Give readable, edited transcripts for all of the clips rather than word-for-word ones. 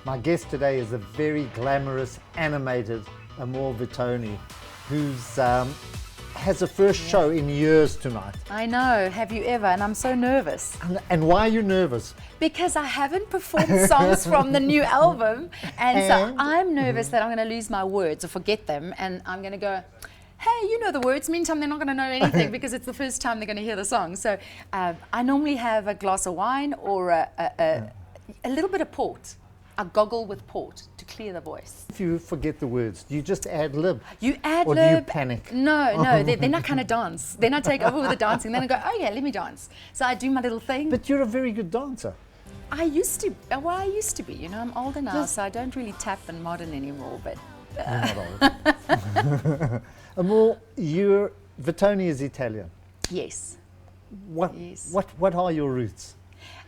My guest today is a very glamorous, animated Amor Vittone, who's has a first show in years tonight. I know, have you ever? And I'm so nervous. And why are you nervous? Because I haven't performed songs from the new album, and so I'm nervous that I'm going to lose my words or forget them, and I'm going to go, hey, you know the words, meantime they're not going to know anything because it's the first time they're going to hear the song. So I normally have a glass of wine or a little bit of port, a goggle with port to clear the voice. If you forget the words, do you just ad-lib? You ad-lib. Or do you panic? No, then I kind of dance. Then I take over with the dancing, then I go, oh yeah, let me dance. So I do my little thing. But you're a very good dancer. I used to be, you know, I'm older now, so I don't really tap and modern anymore, but... You're not old. Amor, Vittone is Italian. Yes. What are your roots?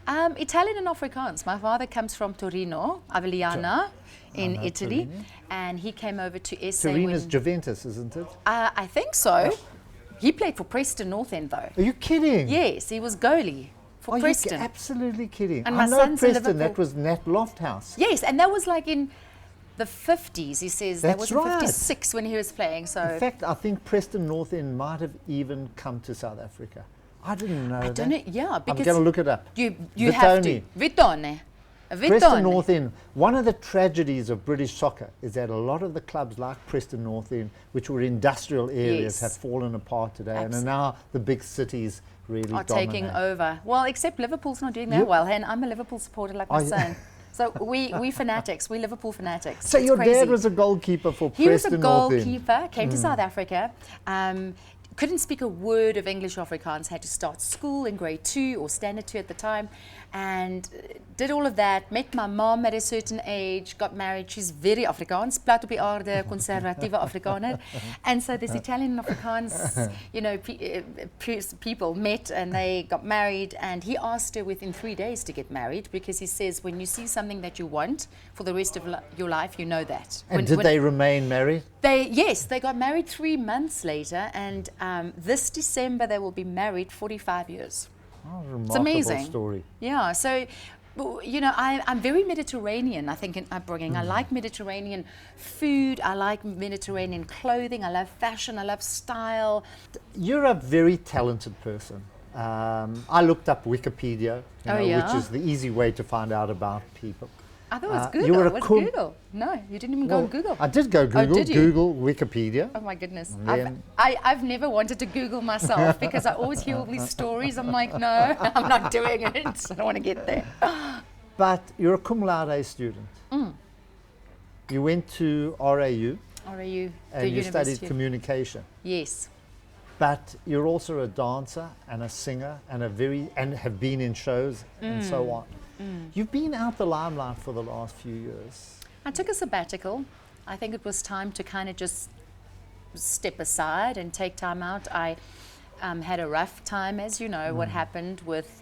Italian and Afrikaans. My father comes from Torino, Avigliana, in Italy, Torino. and he came over to SA. Torino is Juventus, isn't it? I think so. He played for Preston North End, though. Are you kidding? Yes, he was goalie for Preston. You're absolutely kidding. And I my know son's in Preston, that Liverpool. was Nat Lofthouse. Yes, and that was like in the 50s, he says. That That's was in right. 56 when he was playing. So In fact, I think Preston North End might have even come to South Africa. I didn't know that. I don't know, yeah, because I'm going to look it up. you have to. Vittone. Vittone. Preston North End. One of the tragedies of British soccer is that a lot of the clubs like Preston North End, which were industrial areas, Yes. have fallen apart today, and are now the big cities really are dominate. taking over. Well, except Liverpool's not doing that well, and I'm a Liverpool supporter like my son. So we fanatics, we Liverpool fanatics. So It's your crazy. dad was a goalkeeper for He was a Preston North End. goalkeeper, came to South Africa, couldn't speak a word of English or Afrikaans, had to start school in grade 2 or standard 2 at the time, and did all of that, met my mom at a certain age, got married. She's very Afrikaans, plat op die aarde, conservatieve Afrikaner. And so this Italian and Afrikaans, you know, people met and they got married, and he asked her within 3 days to get married because he says when you see something that you want for the rest of your life, you know that. And did they remain married? Yes, they got married 3 months later, and this December they will be married 45 years. Oh, remarkable It's amazing. story. Yeah, so, you know, I'm very Mediterranean, I think, in upbringing. I like Mediterranean food, I like Mediterranean clothing, I love fashion, I love style. You're a very talented person. I looked up Wikipedia, which is the easy way to find out about people. I thought it was Google. you were a What's cool- Google? No, you didn't even go on Google. I did go Google. Oh, did you? Google Wikipedia. Oh my goodness. Then- I've never wanted to Google myself because I always hear all these stories. I'm like, no, I'm not doing it. I don't want to get there. But you're a cum laude student. You went to RAU Or are you and you studied communication. Yes. But you're also a dancer and a singer and have been in shows and so on. You've been out the limelight for the last few years. I took a sabbatical. I think it was time to kind of just step aside and take time out. I had a rough time, as you know, what happened with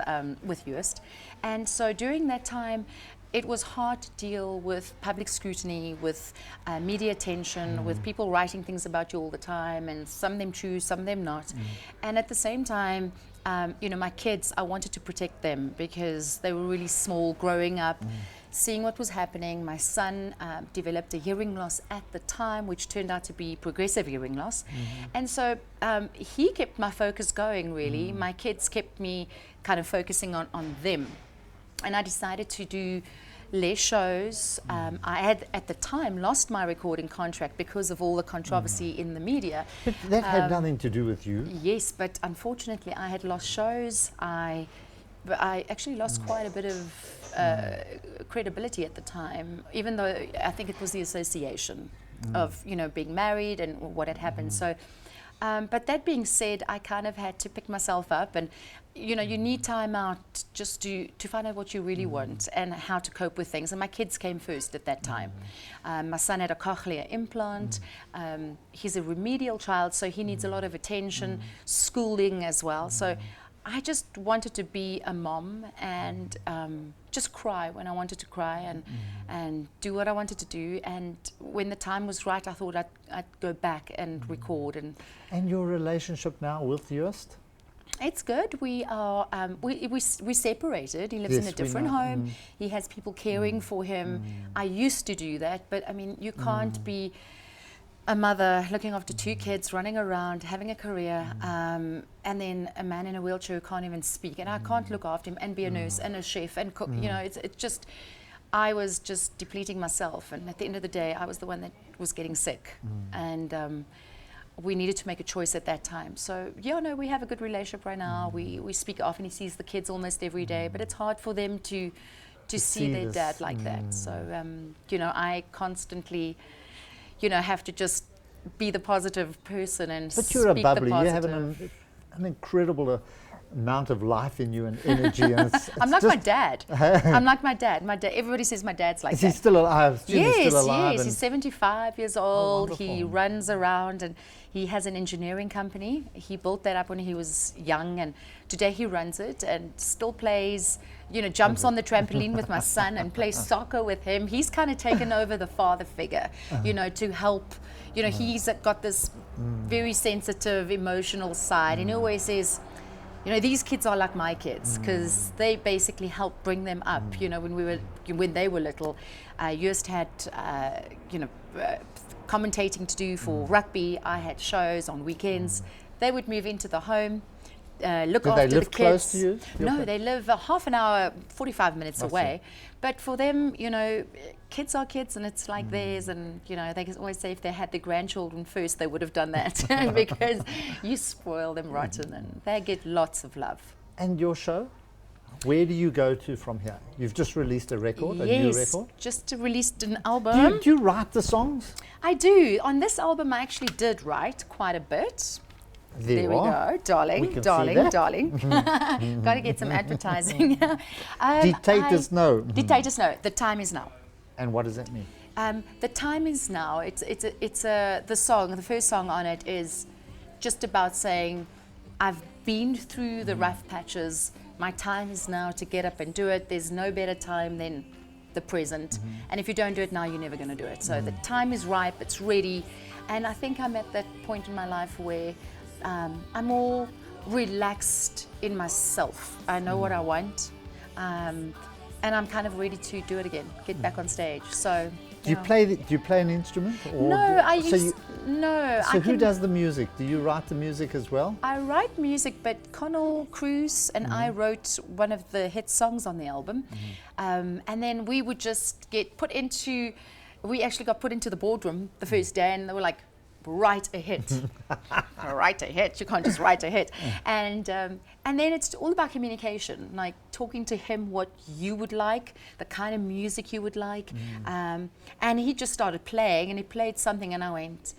Joost. And so during that time, it was hard to deal with public scrutiny, with media attention, with people writing things about you all the time, and some of them true, some of them not. And at the same time, you know, my kids, I wanted to protect them because they were really small growing up, seeing what was happening. My son developed a hearing loss at the time, which turned out to be progressive hearing loss. And so he kept my focus going, really. My kids kept me kind of focusing on them. And I decided to do less shows. I had at the time lost my recording contract because of all the controversy in the media. But that had nothing to do with you. Yes, but unfortunately I had lost shows. I actually lost quite a bit of credibility at the time, even though I think it was the association of, you know, being married and what had happened. So, but that being said, I kind of had to pick myself up, and you know, you need time out just to find out what you really want and how to cope with things. And my kids came first at that time. My son had a cochlear implant. He's a remedial child, so he needs a lot of attention, schooling as well. So I just wanted to be a mom and just cry when I wanted to cry and do what I wanted to do. And when the time was right, I thought I'd go back and record. And your relationship now with Joost? It's good. We are we separated. He lives Yes, in a we different know. home. He has people caring for him. I used to do that, but I mean, you can't be a mother looking after two kids, running around, having a career, and then a man in a wheelchair who can't even speak, and I can't look after him and be a nurse and a chef and cook. You know, it's just. I was just depleting myself, and at the end of the day, I was the one that was getting sick, and we needed to make a choice at that time. So yeah, no, we have a good relationship right now. We speak often. He sees the kids almost every day, but it's hard for them to see their this. dad like that. So you know, I constantly, you know, have to just be the positive person and But you're a speak bubbly. the You positive. have an incredible amount of life in you and energy. And I'm like my dad. I'm like my dad. My dad. Everybody says my dad's like Is that. he still alive? Yes, He's still alive. yes. He's 75 years old. He wonderful. runs around and he has an engineering company. He built that up when he was young, and today he runs it and still plays, you know, jumps on the trampoline with my son and plays soccer with him. He's kind of taken over the father figure, you know, to help. You know, he's got this very sensitive, emotional side, and he always says, you know, these kids are like my kids because they basically helped bring them up. You know, when they were little, Joost had, you know, commentating to do for rugby. I had shows on weekends. They would move into the home, look Do after they live the kids. close to you? No, they live a half an hour, 45 minutes away. But for them, you know, kids are kids and it's like theirs. And, you know, they can always say if they had the grandchildren first, they would have done that because you spoil them rotten and they get lots of love. And your show? Where do you go to from here? You've just released a record, a new record? Just released an album. Do you write the songs? I do. On this album, I actually did write quite a bit. There we are. go, darling, We can see darling, that. darling. Got to get some advertising. Die Tyd Is Nou. Die Tyd Is Nou. The time is now. And what does that mean? The time is now. The song. The first song on it is just about saying, I've been through the rough patches. My time is now to get up and do it. There's no better time than the present. And if you don't do it now, you're never going to do it. So the time is ripe. It's ready. And I think I'm at that point in my life where I'm more relaxed in myself. I know what I want, and I'm kind of ready to do it again, get back on stage. So, Do you play an instrument? Or no, So who does the music? Do you write the music as well? I write music, but Connell Cruz and I wrote one of the hit songs on the album, and then we would just get put into. We actually got put into the boardroom the first day, and they were like, write a hit. Write a hit. You can't just write a hit. And then it's all about communication, like talking to him what you would like, the kind of music you would like. And he just started playing, and he played something, and I went,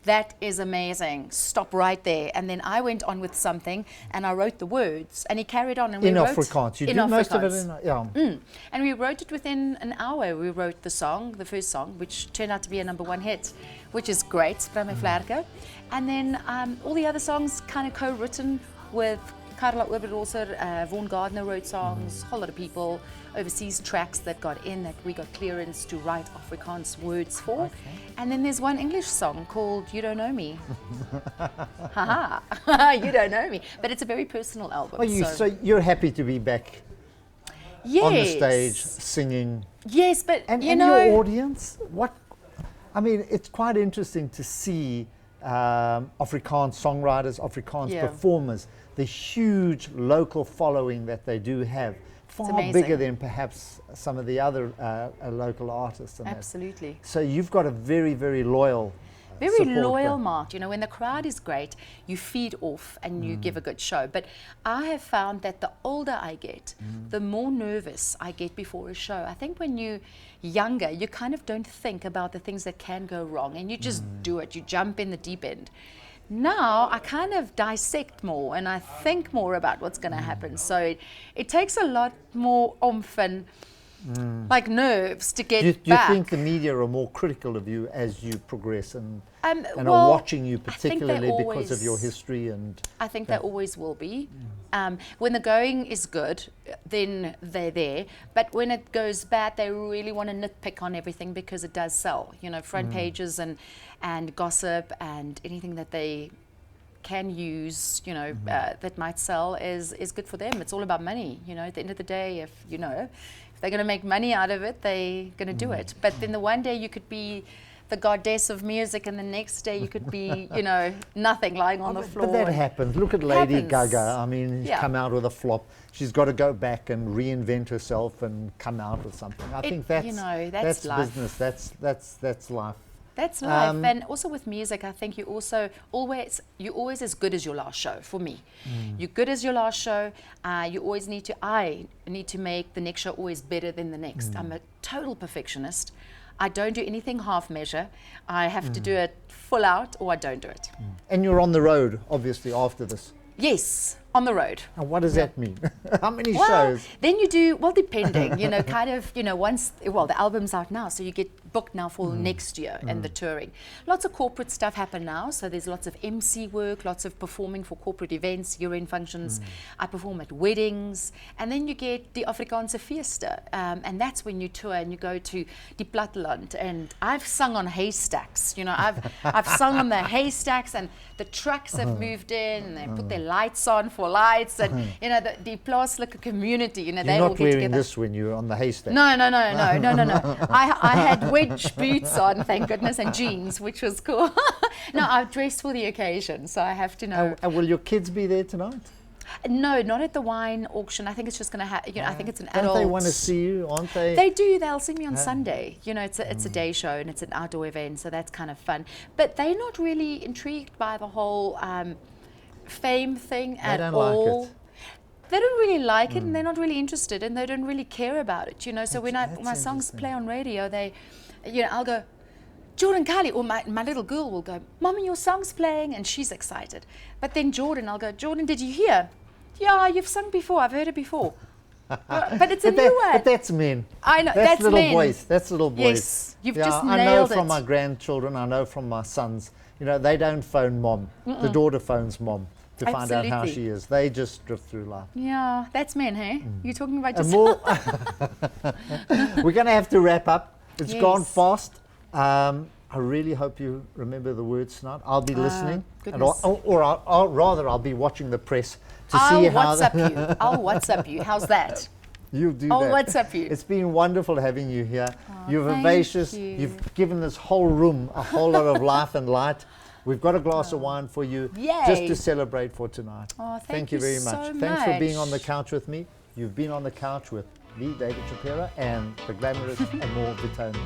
that is amazing. Stop right there. And then I went on with something, and I wrote the words, and he carried on. And we wrote Afrikaans. You in do most of it Afrikaans. in And we wrote it within an hour. We wrote the song, the first song, which turned out to be a #1 hit, which is great, Sprei, vlerke. And then all the other songs kind of co-written with Carla Oberholzer. Vaughan Gardner wrote songs, a whole lot of people, overseas tracks that got in that we got clearance to write Afrikaans words for. And then there's one English song called You Don't Know Me. Haha, You Don't Know Me. But it's a very personal album. So you're happy to be back on the stage singing. Yes, but And you know, your audience, I mean, it's quite interesting to see Afrikaans songwriters, Afrikaans performers, the huge local following that they do have, far bigger than perhaps some of the other local artists. And absolutely. that. So you've got a very, very loyal loyal mark. You know, when the crowd is great, you feed off and you give a good show. But I have found that the older I get, the more nervous I get before a show. I think when you're younger, you kind of don't think about the things that can go wrong, and you just do it. You jump in the deep end. Now I kind of dissect more and I think more about what's going to happen. So it takes a lot more oomph and like nerves to get do you back. think the media are more critical of you as you progress and well, are watching you particularly because of your always, history? And I think they always will be. When the going is good, then they're there. But when it goes bad, they really want to nitpick on everything because it does sell. You know, front pages and gossip and anything that they can use, you know, that might sell is good for them. It's all about money, you know. At the end of the day, if they're going to make money out of it, they're going to do it. But then the one day you could be the goddess of music, and the next day you could be, you know, nothing, lying on the floor. But that happens. Look at Lady Gaga. I mean, she's come out with a flop. She's got to go back and reinvent herself and come out with something. I think that's, you know, that's life. Business. That's life. That's life. And also with music, I think you're always as good as your last show. For me, you're good as your last show. I need to make the next show always better than the next. I'm a total perfectionist. I don't do anything half measure. I have to do it full out, or I don't do it. And you're on the road, obviously, after this. Yes, on the road. And what does that mean? How many shows? Then you do, well, depending, you know, kind of, you know, the album's out now, so you get booked now for next year and the touring. Lots of corporate stuff happen now, so there's lots of MC work, lots of performing for corporate events, year-end functions. I perform at weddings, and then you get the Afrikaanse Fiesta, and that's when you tour and you go to die Platteland. And I've sung on haystacks, you know, I've sung on the haystacks, and the trucks have moved in, and they put their lights on for lights, and you know, the plaaslike community, you know, they all get together. You're not wearing this when you're on the haystack. No. I had wedge boots on, thank goodness, and jeans, which was cool. No, I've dressed for the occasion, so I have to know. And will your kids be there tonight? No, not at the wine auction. I think it's just going to have, you know, I think it's an adult. Don't they want to see you, aren't they? They do. They'll see me on Sunday. You know, it's a day show, and it's an outdoor event, so that's kind of fun. But they're not really intrigued by the whole fame thing at all. They don't like it. They don't really like it, and they're not really interested, and they don't really care about it, you know. So when my songs play on radio, I'll go, Jordan Kali, or my little girl will go, Mommy, your song's playing, and she's excited. But then I'll go, Jordan, did you hear? Yeah, you've sung before, I've heard it before. But it's a new one. But that's men. I know, that's little men. Boys. That's little boys. Yes, you've just nailed it. I know from my grandchildren, I know from my sons, you know, they don't phone mom. The daughter phones mom to find out how she is. They just drift through life. Yeah, that's men, hey? You're talking about yourself. We're going to have to wrap up. It's gone fast. I really hope you remember the words tonight. I'll be listening, I'll be watching the press to see how. I'll WhatsApp you. How's that? You'll do I'll that. WhatsApp you. It's been wonderful having you here. You're thank vivacious. you. You've given this whole room a whole lot of life and light. We've got a glass of wine for you just to celebrate for tonight. Oh, thank you very much. So Thanks for being on the couch with me. You've been on the couch with me, David Shapiro, and the glamorous Amor Vittone.